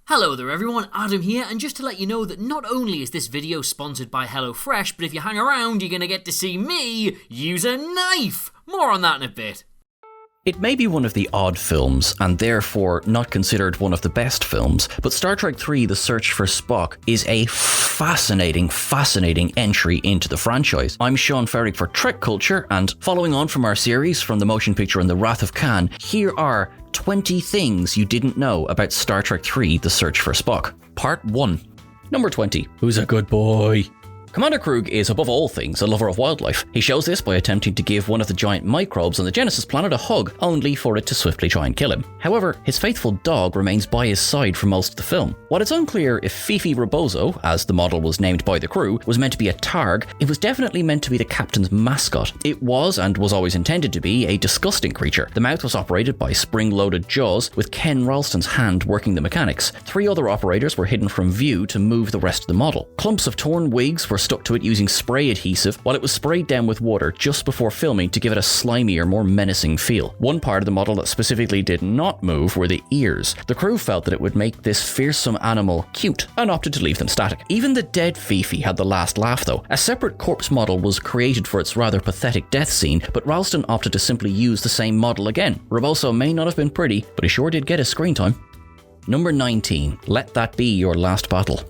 Hello there everyone, Adam here, and just to let you know that not only is this video sponsored by HelloFresh, but if you hang around you're gonna get to see me use a knife! More on that in a bit. It may be one of the odd films, and therefore not considered one of the best films, but Star Trek III: The Search for Spock is a fascinating entry into the franchise. I'm Sean Ferrick for Trek Culture, and following on from our series from the motion picture and the Wrath of Khan, here are 20 things you didn't know about Star Trek III: The Search for Spock. Part 1. Number 20. Who's a good boy? Commander Krug is above all things a lover of wildlife. He shows this by attempting to give one of the giant microbes on the Genesis planet a hug, only for it to swiftly try and kill him. However, his faithful dog remains by his side for most of the film. While it's unclear if Fifi Rebozo, as the model was named by the crew, was meant to be a targ, it was definitely meant to be the captain's mascot. It was, and was always intended to be, a disgusting creature. The mouth was operated by spring-loaded jaws, with Ken Ralston's hand working the mechanics. 3 other operators were hidden from view to move the rest of the model. Clumps of torn wigs were stuck to it using spray adhesive, while it was sprayed down with water just before filming to give it a slimier, more menacing feel. One part of the model that specifically did not move were the ears. The crew felt that it would make this fearsome animal cute and opted to leave them static. Even the dead Fifi had the last laugh though. A separate corpse model was created for its rather pathetic death scene, but Ralston opted to simply use the same model again. Rebozo may not have been pretty, but he sure did get his screen time. Number 19. Let that be your last battle.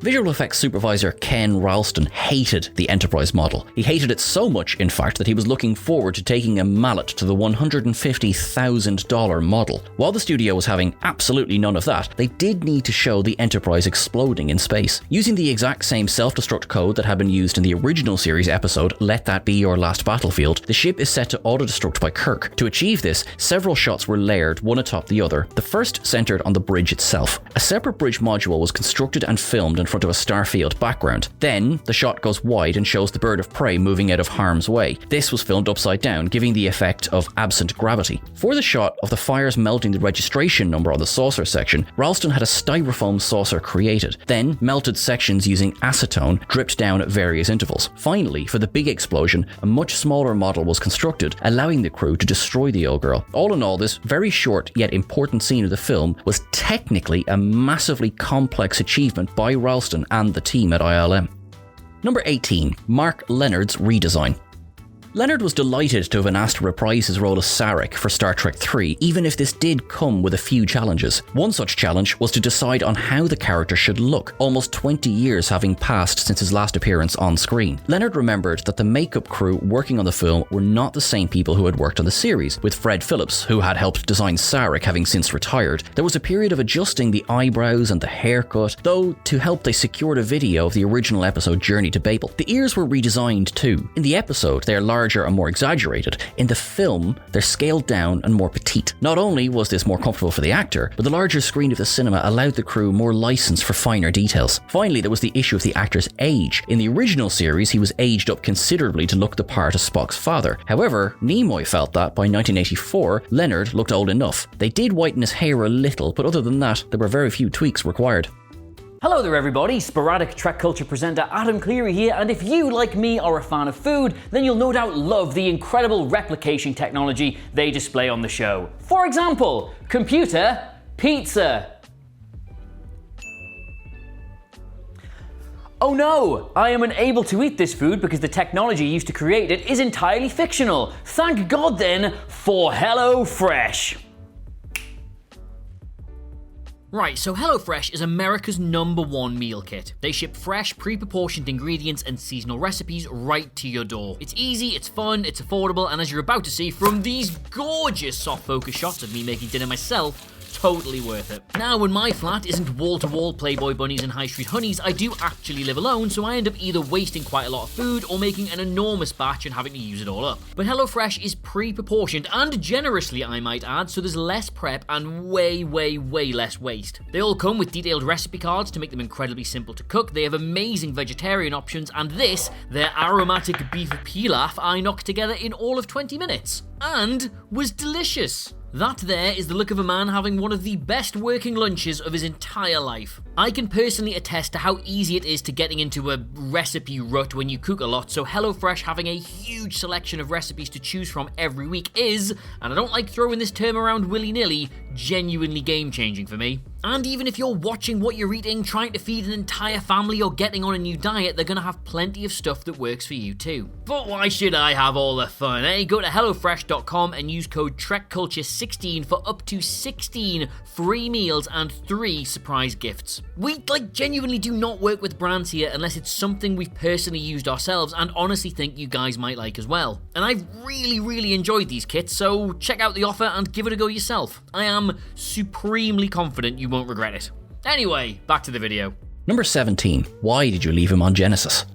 Visual effects supervisor Ken Ralston hated the Enterprise model. He hated it so much, in fact, that he was looking forward to taking a mallet to the $150,000 model. While the studio was having absolutely none of that, they did need to show the Enterprise exploding in space. Using the exact same self-destruct code that had been used in the original series episode, Let That Be Your Last Battlefield, the ship is set to auto-destruct by Kirk. To achieve this, several shots were layered, one atop the other. The first centered on the bridge itself. A separate bridge module was constructed and filmed in front of a starfield background. Then, the shot goes wide and shows the bird of prey moving out of harm's way. This was filmed upside down, giving the effect of absent gravity. For the shot of the fires melting the registration number on the saucer section, Ralston had a styrofoam saucer created. Then, melted sections using acetone dripped down at various intervals. Finally, for the big explosion, a much smaller model was constructed, allowing the crew to destroy the old girl. All in all, this very short yet important scene of the film was technically a massively complex achievement by Ralston and the team at ILM. Number 18. Mark LENARD'S redesign. Leonard was delighted to have been asked to reprise his role as SAAVIK for Star Trek III, even if this did come with a few challenges. One such challenge was to decide on how the character should look, almost 20 years having passed since his last appearance on screen. Leonard remembered that the makeup crew working on the film were not the same people who had worked on the series, with Fred Phillips, who had helped design SAAVIK, having since retired. There was a period of adjusting the eyebrows and the haircut, though to help they secured a video of the original episode Journey to Babel. The ears were redesigned too. In the episode, they are larger and more exaggerated. In the film, they're scaled down and more petite. Not only was this more comfortable for the actor, but the larger screen of the cinema allowed the crew more license for finer details. Finally, there was the issue of the actor's age. In the original series, he was aged up considerably to look the part of Spock's father. However, Nimoy felt that by 1984, Leonard looked old enough. They did whiten his hair a little, but other than that, there were very few tweaks required. Hello there everybody, sporadic Trek Culture presenter Adam Cleary here, and if you, like me, are a fan of food, then you'll no doubt love the incredible replication technology they display on the show. For example, computer pizza. Oh no, I am unable to eat this food because the technology used to create it is entirely fictional. Thank God then for HelloFresh. Right, so HelloFresh is America's #1 meal kit. They ship fresh, pre-proportioned ingredients and seasonal recipes right to your door. It's easy, it's fun, it's affordable, and as you're about to see from these gorgeous soft focus shots of me making dinner myself, totally worth it. Now, when my flat isn't wall-to-wall Playboy bunnies and high street honeys, I do actually live alone, so I end up either wasting quite a lot of food or making an enormous batch and having to use it all up. But HelloFresh is pre-proportioned, and generously I might add, so there's less prep and way less waste. They all come with detailed recipe cards to make them incredibly simple to cook. They have amazing vegetarian options, and this, their aromatic beef pilaf, I knocked together in all of 20 minutes. And was delicious. That there is the look of a man having one of the best working lunches of his entire life. I can personally attest to how easy it is to getting into a recipe rut when you cook a lot, so HelloFresh having a huge selection of recipes to choose from every week is, and I don't like throwing this term around willy-nilly, genuinely game-changing for me. And even if you're watching what you're eating, trying to feed an entire family, or getting on a new diet, they're gonna have plenty of stuff that works for you too. But why should I have all the fun, eh? Go to HelloFresh.com and use code TrekCulture16 for up to 16 free meals and 3 surprise gifts. We genuinely do not work with brands here unless it's something we've personally used ourselves and honestly think you guys might like as well. And I've really enjoyed these kits, so check out the offer and give it a go yourself. I am supremely confident you won't regret it. Anyway, back to the video. Number 17. Why did you leave him on Genesis?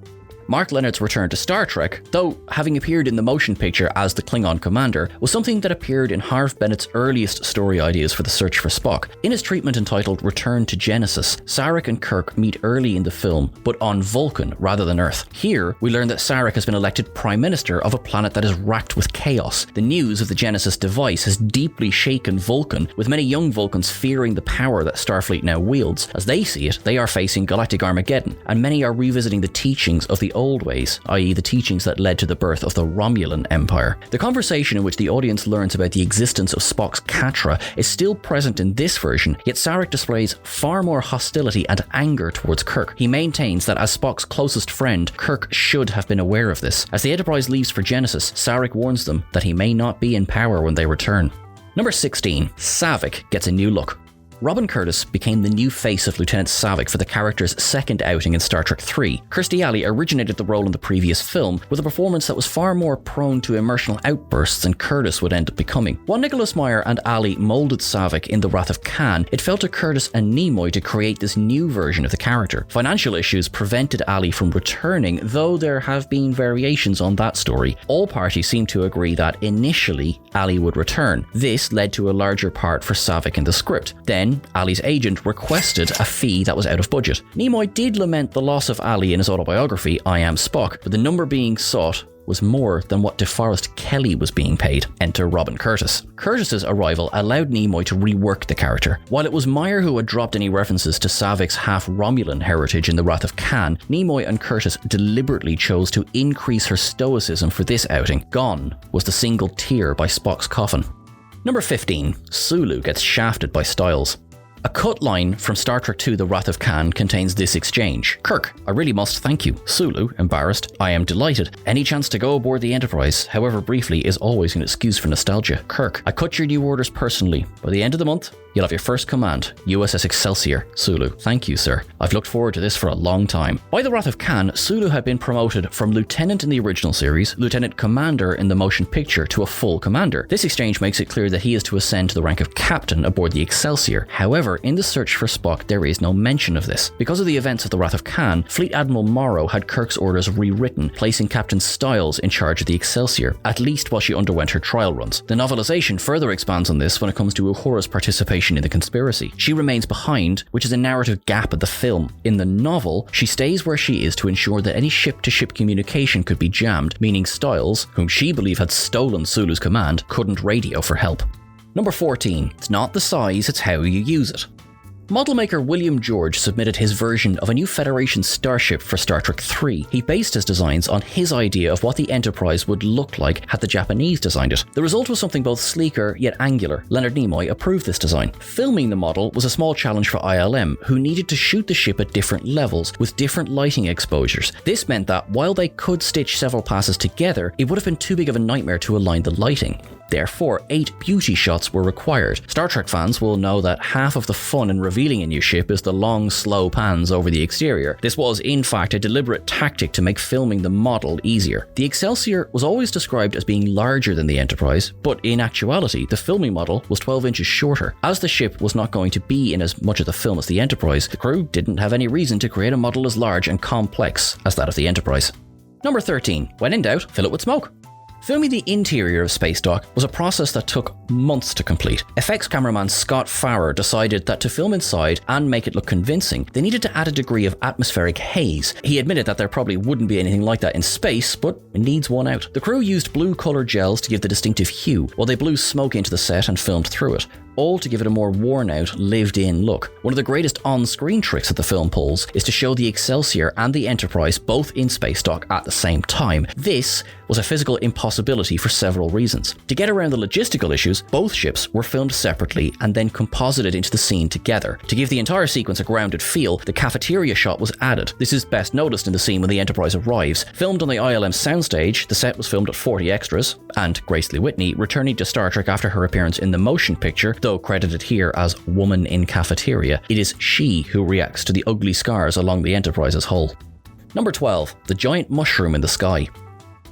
Mark Lenard's return to Star Trek, though having appeared in the motion picture as the Klingon commander, was something that appeared in Harv Bennett's earliest story ideas for The Search for Spock. In his treatment entitled Return to Genesis, Sarek and Kirk meet early in the film, but on Vulcan rather than Earth. Here, we learn that Sarek has been elected Prime Minister of a planet that is racked with chaos. The news of the Genesis device has deeply shaken Vulcan, with many young Vulcans fearing the power that Starfleet now wields. As they see it, they are facing galactic Armageddon, and many are revisiting the teachings of the old ways, i.e. the teachings that led to the birth of the Romulan Empire. The conversation in which the audience learns about the existence of Spock's Katra is still present in this version, yet Sarek displays far more hostility and anger towards Kirk. He maintains that as Spock's closest friend, Kirk should have been aware of this. As the Enterprise leaves for Genesis, Sarek warns them that he may not be in power when they return. Number 16. SAAVIK gets a new look. Robin Curtis became the new face of Lieutenant SAAVIK for the character's second outing in Star Trek 3. Kirstie Alley originated the role in the previous film with a performance that was far more prone to emotional outbursts than Curtis would end up becoming. While Nicholas Meyer and Alley molded SAAVIK in The Wrath of Khan, it fell to Curtis and Nimoy to create this new version of the character. Financial issues prevented Alley from returning, though there have been variations on that story. All parties seem to agree that initially Alley would return. This led to a larger part for SAAVIK in the script. Then Alley's agent requested a fee that was out of budget. Nimoy did lament the loss of Alley in his autobiography, I Am Spock, but the number being sought was more than what DeForest Kelley was being paid. Enter Robin Curtis. Curtis's arrival allowed Nimoy to rework the character. While it was Meyer who had dropped any references to SAAVIK's half-Romulan heritage in The Wrath of Khan, Nimoy and Curtis deliberately chose to increase her stoicism for this outing. Gone was the single tear by Spock's coffin. Number 15. Sulu gets shafted by Styles. A cut line from Star Trek II The Wrath of Khan contains this exchange. Kirk, I really must thank you. Sulu, embarrassed, I am delighted. Any chance to go aboard the Enterprise, however briefly, is always an excuse for nostalgia. Kirk, I cut your new orders personally. By the end of the month, you'll have your first command, USS Excelsior. Sulu, thank you, sir. I've looked forward to this for a long time. By The Wrath of Khan, Sulu had been promoted from lieutenant in the original series, lieutenant commander in the motion picture, to a full commander. This exchange makes it clear that he is to ascend to the rank of captain aboard the Excelsior. However, in The Search for Spock, there is no mention of this. Because of the events of The Wrath of Khan, Fleet Admiral Morrow had Kirk's orders rewritten, placing Captain Styles in charge of the Excelsior, at least while she underwent her trial runs. The novelization further expands on this when it comes to Uhura's participation in the conspiracy. She remains behind, which is a narrative gap of the film. In the novel, she stays where she is to ensure that any ship-to-ship communication could be jammed, meaning Styles, whom she believed had stolen Sulu's command, couldn't radio for help. Number 14. It's not the size, it's how you use it. Model maker William George submitted his version of a new Federation starship for Star Trek 3. He based his designs on his idea of what the Enterprise would look like had the Japanese designed it. The result was something both sleeker yet angular. Leonard Nimoy approved this design. Filming the model was a small challenge for ILM, who needed to shoot the ship at different levels with different lighting exposures. This meant that while they could stitch several passes together, it would have been too big of a nightmare to align the lighting. Therefore, 8 beauty shots were required. Star Trek fans will know that half of the fun in revealing a new ship is the long, slow pans over the exterior. This was, in fact, a deliberate tactic to make filming the model easier. The Excelsior was always described as being larger than the Enterprise, but in actuality, the filming model was 12 inches shorter. As the ship was not going to be in as much of the film as the Enterprise, the crew didn't have any reason to create a model as large and complex as that of the Enterprise. Number 13. When in doubt, fill it with smoke. Filming the interior of Space Dock was a process that took months to complete. FX cameraman Scott Farrer decided that to film inside and make it look convincing, they needed to add a degree of atmospheric haze. He admitted that there probably wouldn't be anything like that in space, but it needs one out. The crew used blue colored gels to give the distinctive hue, while they blew smoke into the set and filmed through it. all to give it a more worn-out, lived-in look. One of the greatest on-screen tricks that the film pulls is to show the Excelsior and the Enterprise both in space dock at the same time. This was a physical impossibility for several reasons. To get around the logistical issues, both ships were filmed separately and then composited into the scene together. To give the entire sequence a grounded feel, the cafeteria shot was added. This is best noticed in the scene when the Enterprise arrives. Filmed on the ILM soundstage, the set was filmed at 40 extras, and Grace Lee Whitney returning to Star Trek after her appearance in the motion picture, though credited here as Woman in Cafeteria, it is she who reacts to the ugly scars along the Enterprise's hull. Number 12. The giant mushroom in the sky.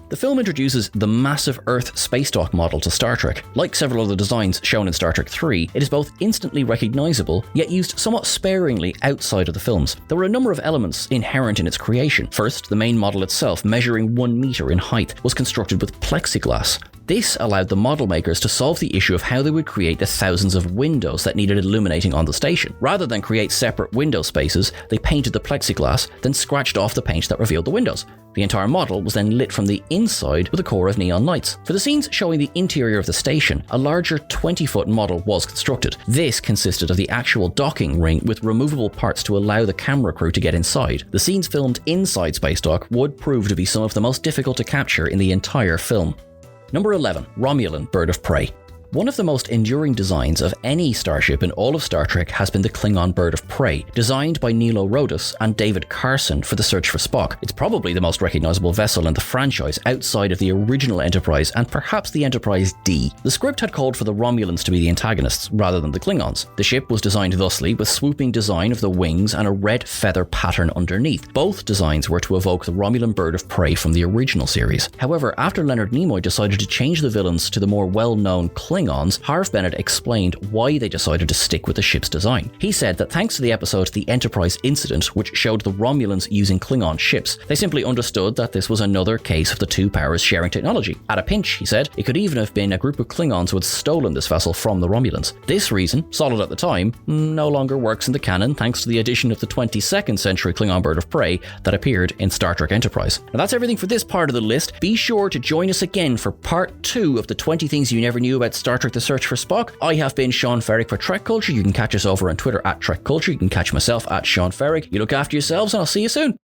The film introduces the massive Earth space dock model to Star Trek. Like several other designs shown in Star Trek 3, it is both instantly recognizable, yet used somewhat sparingly outside of the films. There were a number of elements inherent in its creation. First, the main model itself, measuring 1 meter in height, was constructed with plexiglass. This allowed the model makers to solve the issue of how they would create the thousands of windows that needed illuminating on the station. Rather than create separate window spaces, they painted the plexiglass, then scratched off the paint that revealed the windows. The entire model was then lit from the inside with a core of neon lights. For the scenes showing the interior of the station, a larger 20-foot model was constructed. This consisted of the actual docking ring with removable parts to allow the camera crew to get inside. The scenes filmed inside Space Dock would prove to be some of the most difficult to capture in the entire film. Number 11. Romulan Bird of Prey. One of the most enduring designs of any starship in all of Star Trek has been the Klingon Bird of Prey, designed by Nilo Rodus and David Carson for The Search for Spock. It's probably the most recognizable vessel in the franchise outside of the original Enterprise and perhaps the Enterprise D. The script had called for the Romulans to be the antagonists rather than the Klingons. The ship was designed thusly with swooping design of the wings and a red feather pattern underneath. Both designs were to evoke the Romulan Bird of Prey from the original series. However, after Leonard Nimoy decided to change the villains to the more well-known Klingons, Harv Bennett explained why they decided to stick with the ship's design. He said that thanks to the episode The Enterprise Incident, which showed the Romulans using Klingon ships, they simply understood that this was another case of the two powers sharing technology. At a pinch, he said, it could even have been a group of Klingons who had stolen this vessel from the Romulans. This reason, solid at the time, no longer works in the canon thanks to the addition of the 22nd century Klingon Bird of Prey that appeared in Star Trek Enterprise. Now that's everything for this part of the list. Be sure to join us again for part 2 of the 20 things you never knew about Star Trek: The Search for Spock. I have been Sean Ferrick for Trek Culture. You can catch us over on Twitter at Trek Culture. You can catch myself at Sean Ferrick. You look after yourselves and I'll see you soon.